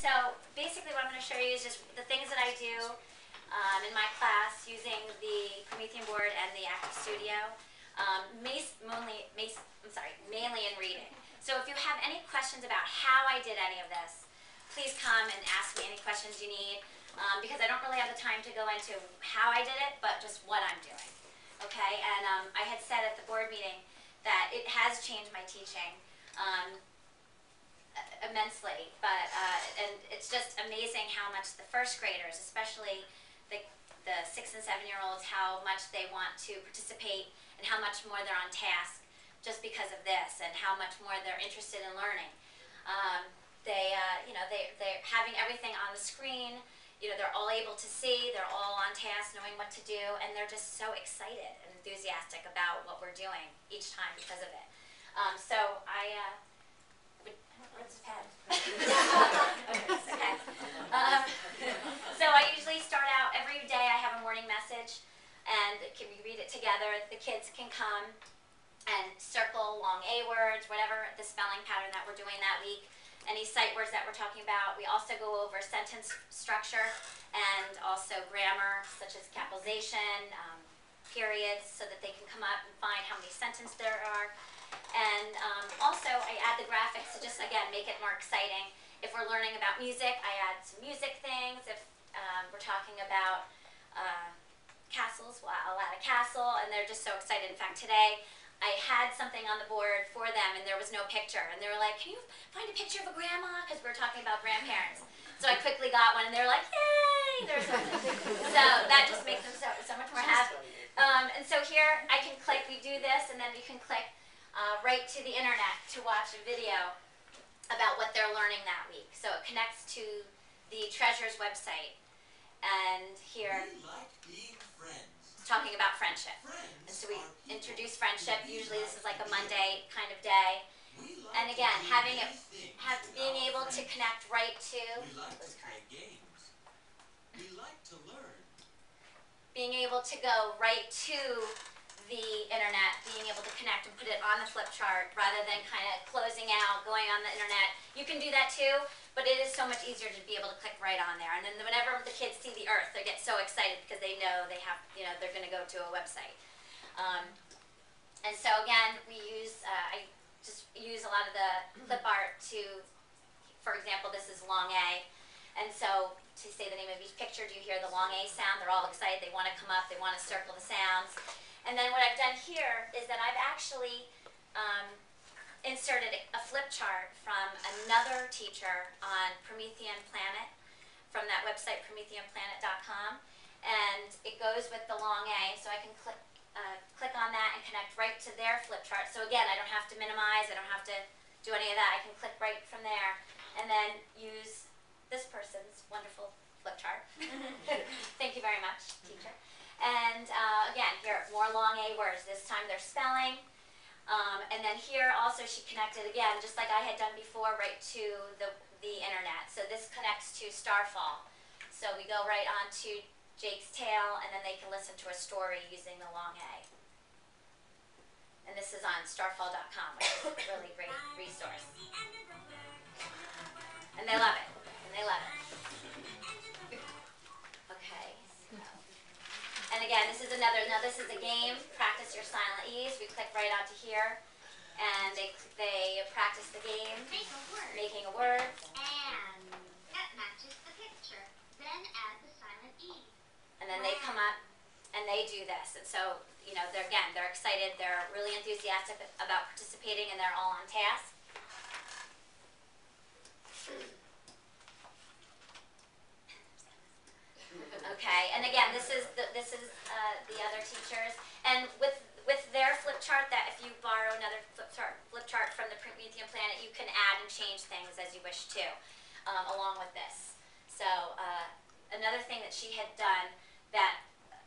So basically what I'm going to show you is just the things that I do in my class using the Promethean board and the Active Studio, mainly in reading. So if you have any questions about how I did any of this, please come and ask me any questions you need, because I don't really have the time to go into how I did it, but just what I'm doing. Okay, and I had said at the board meeting that it has changed my teaching immensely, but and it's just amazing how much the first graders, especially the 6 and 7-year-olds, how much they want to participate and how much more they're on task just because of this, and how much more they're interested in learning. They're having everything on the screen. You know, they're all able to see, they're all on task, knowing what to do, and they're just so excited and enthusiastic about what we're doing each time because of it. Where's the pen? Okay. So I usually start out every day. I have a morning message, and we read it together. The kids can come and circle long A words, whatever the spelling pattern that we're doing that week, any sight words that we're talking about. We also go over sentence structure and also grammar, such as capitalization, periods, so that they can come up and find how many sentences there are. And also I add the graphics to just, again, make it more exciting. If we're learning about music, I add some music things. If we're talking about castles, well, I'll add a castle, and they're just so excited. In fact, today I had something on the board for them, and there was no picture. And they were like, can you find a picture of a grandma? Because we were talking about grandparents. So I quickly got one, and they were like, yay! So that just makes them so much more happy. And so here I can click, we do this, and then you can click right to the internet to watch a video about what they're learning that week. So it connects to the Treasures website. And here, it's talking about friendship. And so we introduce friendship. Usually this is like a Monday kind of day. And again, being able to connect right to being able to go right to the internet, being able to connect and put it on the flip chart rather than kind of closing out, going on the internet. You can do that too, but it is so much easier to be able to click right on there. And then whenever the kids see the Earth, they get so excited because they know they have, they're going to go to a website. And so again, I just use a lot of the clip art to, for example, this is long A. And so to say the name of each picture, do you hear the long A sound? They're all excited. They want to come up. They want to circle the sounds. And then what I've done here is that I've actually inserted a flip chart from another teacher on Promethean Planet, from that website, promethean1.com. And it goes with the long A, so I can click on that and connect right to their flip chart. So again, I don't have to minimize. I don't have to do any of that. I can click right from there and then use this person's wonderful flip chart. Thank you very much, teacher. And again, here, more long A words. This time they're spelling. And then here also she connected, again, just like I had done before, right to the internet. So this connects to Starfall. So we go right on to Jake's Tale, and then they can listen to a story using the long A. And this is on starfall.com, which is a really great resource. And they love it. And they love it. Okay. And again, this is now this is a game, practice your silent E's. We click right onto here, and they practice the game, making a word. And that matches the picture. Then add the silent E. And then they come up, and they do this. And so, they're excited, they're really enthusiastic about participating, and they're all on task. Okay, and again, this is the other teachers, and with their flip chart, that if you borrow another flip chart from the Promethean Planet, you can add and change things as you wish to, along with this. So another thing that she had done that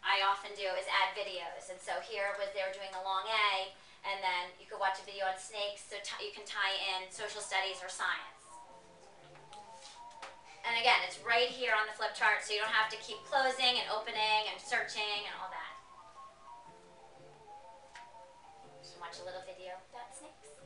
I often do is add videos, and so here they were doing the long A, and then you could watch a video on snakes, so you can tie in social studies or science. And again, it's right here on the flip chart, so you don't have to keep closing and opening and searching and all that. Just watch a little video about snakes.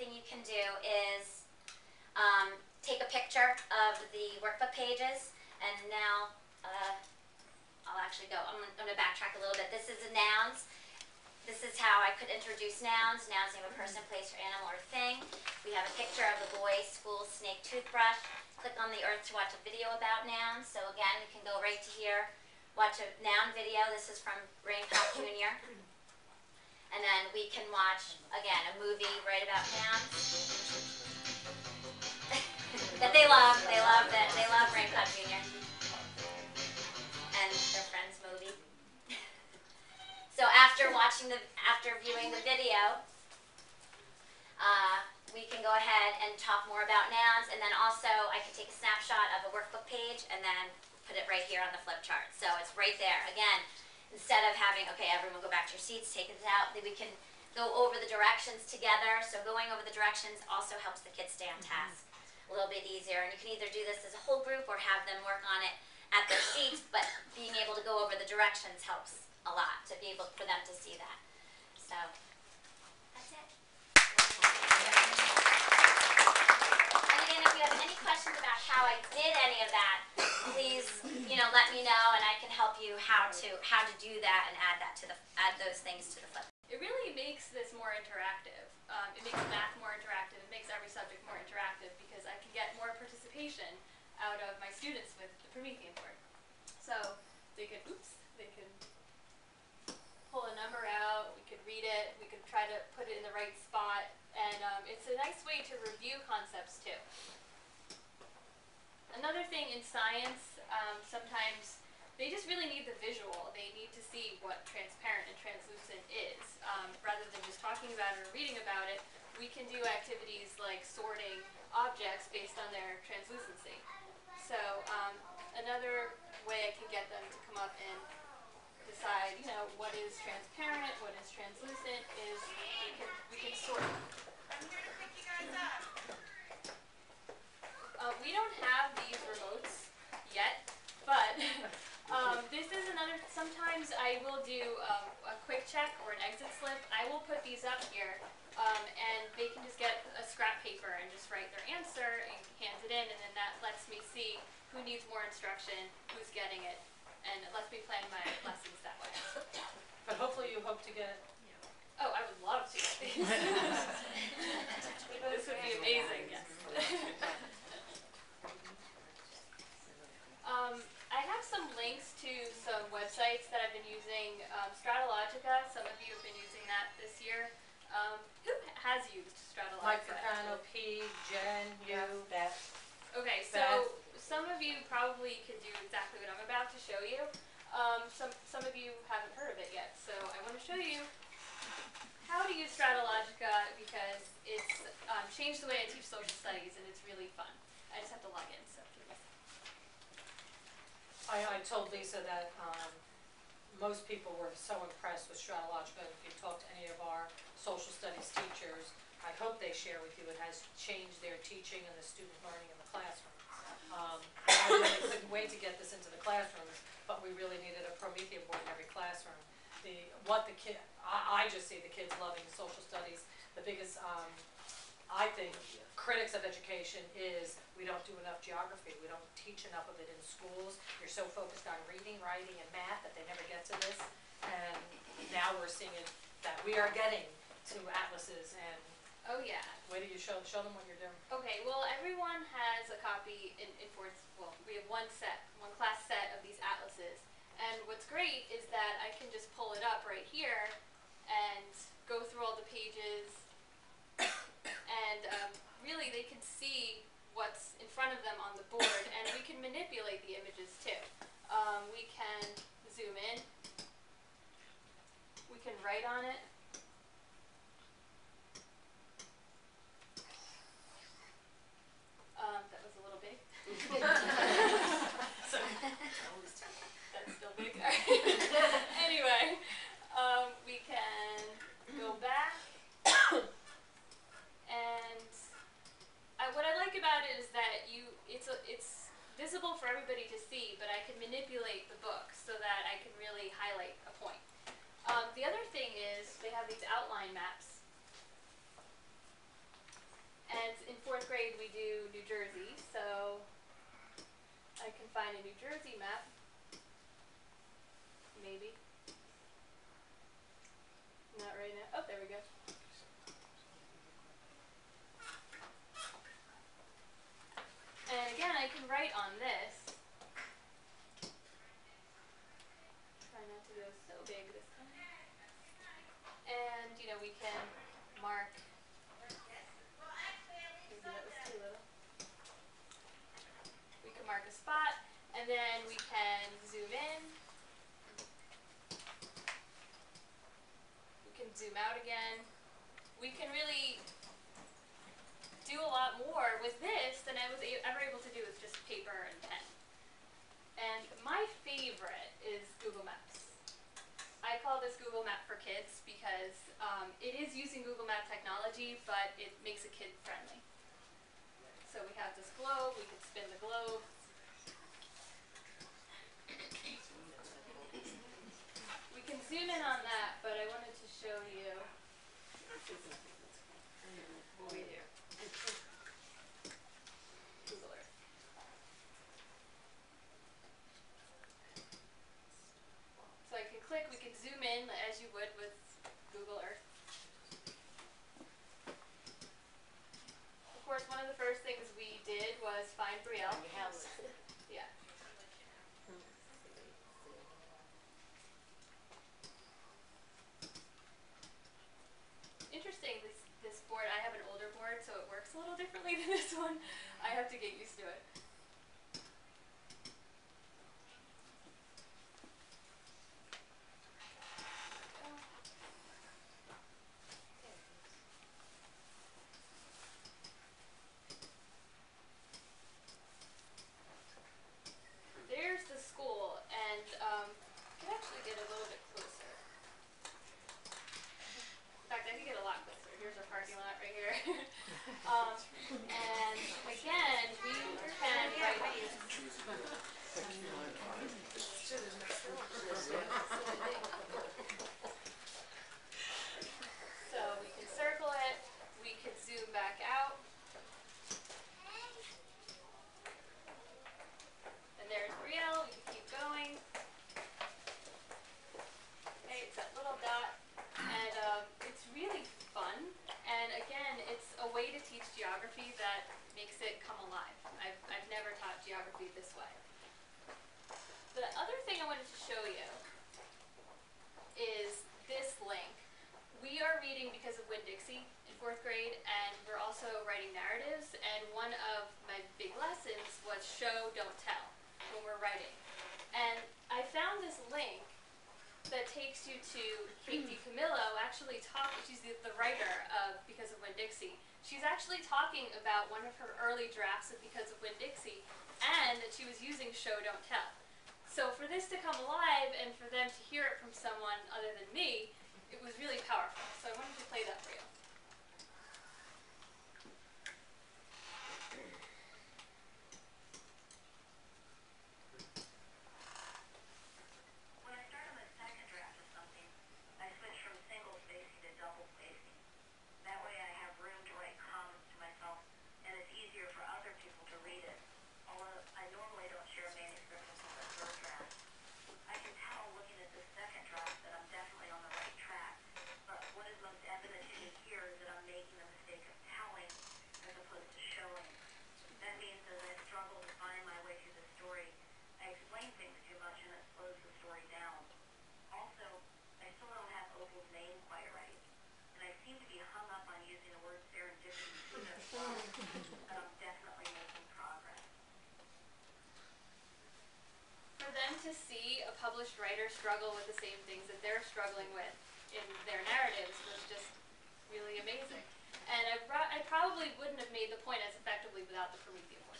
thing you can do is take a picture of the workbook pages, and now I'll actually go. I'm going to backtrack a little bit. This is the nouns. This is how I could introduce nouns. Nouns, name of person, place, or animal, or thing. We have a picture of a boy, school, snake, toothbrush. Click on the earth to watch a video about nouns. So again, you can go right to here, watch a noun video. This is from Rain Pop Jr. And then we can watch, again, a movie right about nouns. That they love. They love that. They love Rain Pop Jr. and their friends movie. So after viewing the video, we can go ahead and talk more about nouns, and then also I can take a snapshot of a workbook page and then put it right here on the flip chart. So it's right there. Again, instead of having, okay, everyone go back to your seats, take it out, we can go over the directions together. So going over the directions also helps the kids stay on task a little bit easier. And you can either do this as a whole group or have them work on it at their seats, but being able to go over the directions helps a lot to be able for them to see that. So that's it. And again, if you have any questions about how I did any of that, please, let me know, and I can help you how to do that and add those things to the flip. It really makes this more interactive. It makes math more interactive. It makes every subject more interactive because I can get more participation out of my students with the Promethean board. So they can pull a number out, we could read it, we could try to put it in the right spot, and it's a nice way to review concepts too. Another thing in science, sometimes they just really need the visual. They need to see what transparent and translucent is. Rather than just talking about it or reading about it, we can do activities like sorting objects based on their translucency. So another way I can get them to come up and decide, what is transparent, what is translucent, is we can sort them. I'm here to pick you guys up. We don't have these remotes yet, but this is another, sometimes I will do a quick check or an exit slip. I will put these up here, and they can just get a scrap paper and just write their answer and hand it in, and then that lets me see who needs more instruction, who's getting it, and it lets me plan my lessons that way. But hopefully you hope to get... Oh, I would love to get these. This would be amazing, yes. I have some links to some websites that I've been using. Stratologica, some of you have been using that this year. Who has used Stratologica? Mike Fricano, P, Jen, you, Beth. Okay, so some of you probably could do exactly what I'm about to show you. Some of you haven't heard of it yet, so I want to show you how to use Stratologica because it's changed the way I teach social studies, and it's really fun. I just have to log in, so give me a second. I told Lisa that most people were so impressed with Stratologica. If you talk to any of our social studies teachers, I hope they share with you it has changed their teaching and the student learning in the classroom. I really couldn't wait to get this into the classrooms, but we really needed a Promethean board in every classroom. I just see the kids loving social studies. The biggest, I think, critics of education is we don't do enough geography. We don't teach enough of it in schools. You're so focused on reading, writing, and math that they never get to this. And now we're seeing it that we are getting to atlases and. Oh yeah. Wait till you show them what you're doing. Okay, well everyone has a copy in we have one class set of these atlases. And what's great is that I can just pull it up right here and go through all the pages and really they can see what's in front of them on the board, and we can manipulate the images too. We can zoom in, we can write on it. That was a little big. That's still big. Anyway, we can go back, and what I like about it is that it's visible for everybody to see, but I can manipulate the book so that I can really highlight a point. The other thing is they have these outline maps. And in 4th grade we do New Jersey, so I can find a New Jersey map. Maybe. Not right now. Oh, there we go. And again, I can write on this. Try not to go so big this time. And, you know, we can mark. Maybe that was too little. We can mark a spot, and then we can zoom in. We can zoom out again. We can really do a lot more with this than I was ever able to do with just paper and pen. And my favorite is Google Maps. I call this Google Map for Kids because it is using Google Map technology, but it makes it kid friendly. So we have this globe, we can spin the globe. We can zoom in on that, but I wanted to show you. Google Earth. So I can click, we can zoom in as you would with Google Earth. Of course, one of the first things we did was find Brielle. Yeah. Interesting, this board, I have an older board, so it works a little differently than this one. I have to get used to it. There's the school, and I can actually get a little bit closer. In fact, I can get a lot closer. Here's our parking lot right here. And again, we can write. So we can circle it. We can zoom back out. And there's Brielle. We can keep going. Okay, it's that little dot. And it's really fun. And again, it's a way to teach geography that makes it come alive. I've never taught geography this way. The other thing I wanted to show you is this link. We are reading Because of Winn-Dixie in 4th grade, and we're also writing narratives, and one of my big lessons was show, don't tell when we're writing. And I found this link that takes you to Kate DiCamillo, she's the writer of Because of Winn-Dixie. She's actually talking about one of her early drafts of Because of Winn-Dixie, and that she was using show, don't tell. So for this to come alive, and for them to hear it from someone other than me, it was really powerful. So I wanted to play that for you. When I start on the second draft of something, I switch from single spacing to double spacing. That way I have room to write comments to myself, and it's easier for other people to read it. Although I normally don't share manuscripts until the third draft. I can tell looking at the second draft that I'm definitely on the right track, but what is most evident to me here is that I'm making the mistake of telling as opposed to showing. That means as I struggle to find my way through the story, I explain things too much and it slows the story down. Also, I still don't have Opal's name quite right, and I seem to be hung up on using the word serendipity too much, but I'm definitely making progress. For them to see a published writer struggle with the same things that they're struggling with in their narratives was just really amazing. And I probably wouldn't have made the point as effectively without the Promethean one.